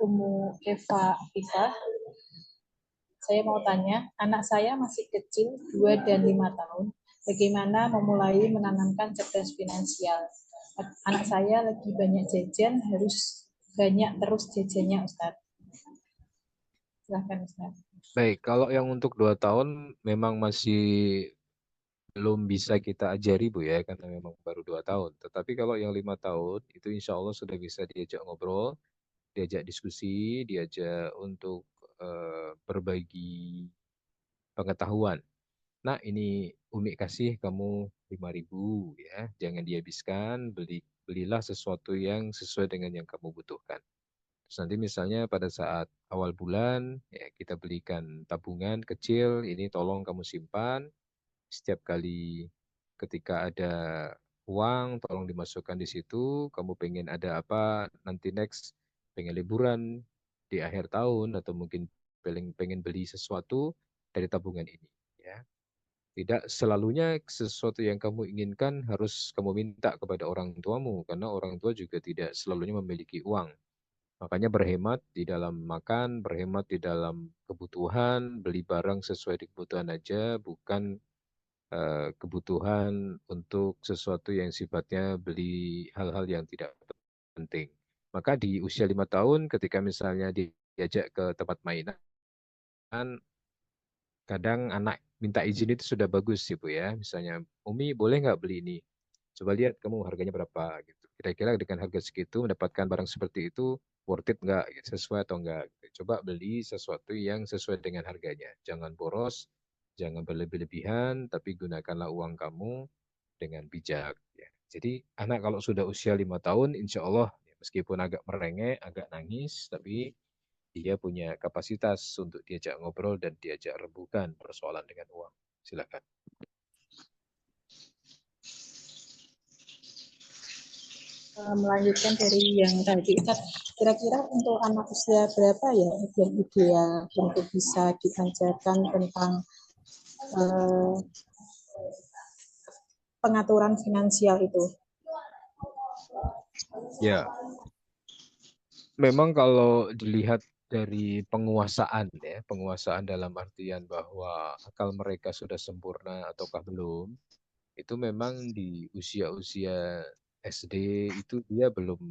Umu Eva Iva. Saya mau tanya, anak saya masih kecil, 2 dan 5 tahun. Bagaimana memulai menanamkan cerdas finansial? Anak saya lagi banyak jajan, harus banyak terus jajannya, Ustaz. Silahkan, Ustaz. Baik, kalau yang untuk 2 tahun memang masih belum bisa kita ajari Bu ya, karena memang baru 2 tahun. Tetapi kalau yang 5 tahun itu insya Allah sudah bisa diajak ngobrol, diajak diskusi, diajak untuk berbagi pengetahuan. Nah, ini Umi kasih kamu 5.000 ya, jangan dihabiskan, belilah sesuatu yang sesuai dengan yang kamu butuhkan. Terus nanti misalnya pada saat awal bulan ya kita belikan tabungan kecil, ini tolong kamu simpan setiap kali ketika ada uang tolong dimasukkan di situ, kamu pengen ada apa nanti next, pengen liburan di akhir tahun atau mungkin pengen beli sesuatu dari tabungan ini ya. Tidak selalunya sesuatu yang kamu inginkan harus kamu minta kepada orang tuamu, karena orang tua juga tidak selalunya memiliki uang. Makanya berhemat di dalam makan, berhemat di dalam kebutuhan, beli barang sesuai di kebutuhan aja, bukan kebutuhan untuk sesuatu yang sifatnya beli hal-hal yang tidak penting. Maka di usia 5 tahun ketika misalnya diajak ke tempat mainan, kadang anak minta izin itu sudah bagus sih Bu ya. Misalnya, Umi boleh nggak beli ini? Coba lihat kamu harganya berapa gitu. Kira-kira dengan harga segitu mendapatkan barang seperti itu worth it nggak? Sesuai atau enggak? Coba beli sesuatu yang sesuai dengan harganya. Jangan boros, jangan berlebih-lebihan, tapi gunakanlah uang kamu dengan bijak. Ya. Jadi anak kalau sudah usia 5 tahun, insya Allah ya, meskipun agak merengek, agak nangis, tapi dia punya kapasitas untuk diajak ngobrol dan diajak rembukan persoalan dengan uang. Silakan. Melanjutkan dari yang tadi, Ustaz, kira-kira untuk anak usia berapa ya yang ideal untuk bisa diajarkan tentang eh, pengaturan finansial itu? Ya, memang kalau dilihat dari penguasaan ya, penguasaan dalam artian bahwa akal mereka sudah sempurna ataukah belum, itu memang di usia-usia SD itu dia belum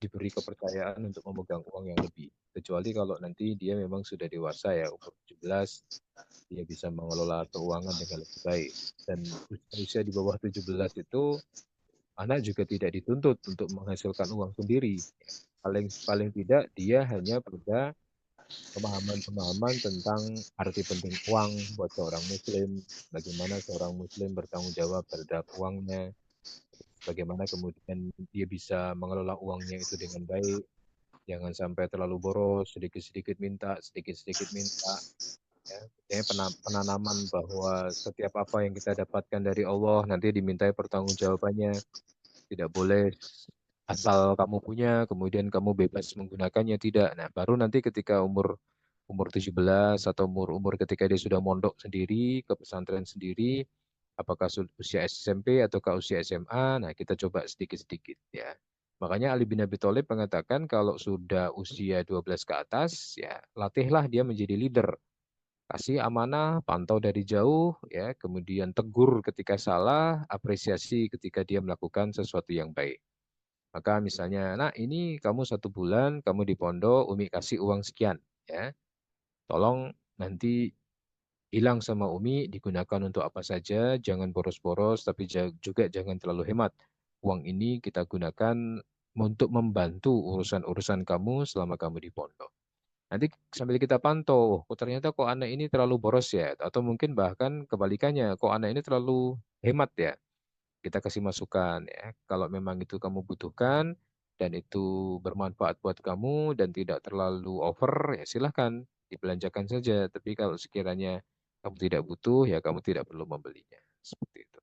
diberi kepercayaan untuk memegang uang yang lebih. Kecuali kalau nanti dia memang sudah dewasa ya, umur 17, dia bisa mengelola keuangan dengan lebih baik. Dan usia di bawah 17 itu anak juga tidak dituntut untuk menghasilkan uang sendiri. Paling paling tidak dia hanya pada pemahaman-pemahaman tentang arti penting uang buat seorang muslim, bagaimana seorang muslim bertanggung jawab terhadap uangnya, bagaimana kemudian dia bisa mengelola uangnya itu dengan baik, jangan sampai terlalu boros, sedikit-sedikit minta, sedikit-sedikit minta. Ya. Misalnya penanaman bahwa setiap apa yang kita dapatkan dari Allah nanti dimintai pertanggungjawabannya. Tidak boleh asal kamu punya, kemudian kamu bebas menggunakannya, tidak. Nah, baru nanti ketika umur umur 17 atau umur-umur ketika dia sudah mondok sendiri, ke pesantren sendiri, apakah usia SMP ataukah usia SMA, nah kita coba sedikit-sedikit ya. Makanya Ali bin Abi Thalib mengatakan kalau sudah usia 12 ke atas, ya latihlah dia menjadi leader. Kasih amanah, pantau dari jauh, ya, kemudian tegur ketika salah, apresiasi ketika dia melakukan sesuatu yang baik. Maka misalnya, nah ini kamu 1 bulan, kamu di pondok, Umi kasih uang sekian, ya. Tolong nanti hilang sama Umi, digunakan untuk apa saja, jangan boros-boros, tapi juga jangan terlalu hemat. Uang ini kita gunakan untuk membantu urusan-urusan kamu selama kamu di pondok. Nanti sambil kita pantau, oh ternyata kok anak ini terlalu boros ya, atau mungkin bahkan kebalikannya, kok anak ini terlalu hemat ya. Kita kasih masukan ya. Kalau memang itu kamu butuhkan dan itu bermanfaat buat kamu dan tidak terlalu over, ya silahkan dibelanjakan saja. Tapi kalau sekiranya kamu tidak butuh, ya kamu tidak perlu membelinya. Seperti itu.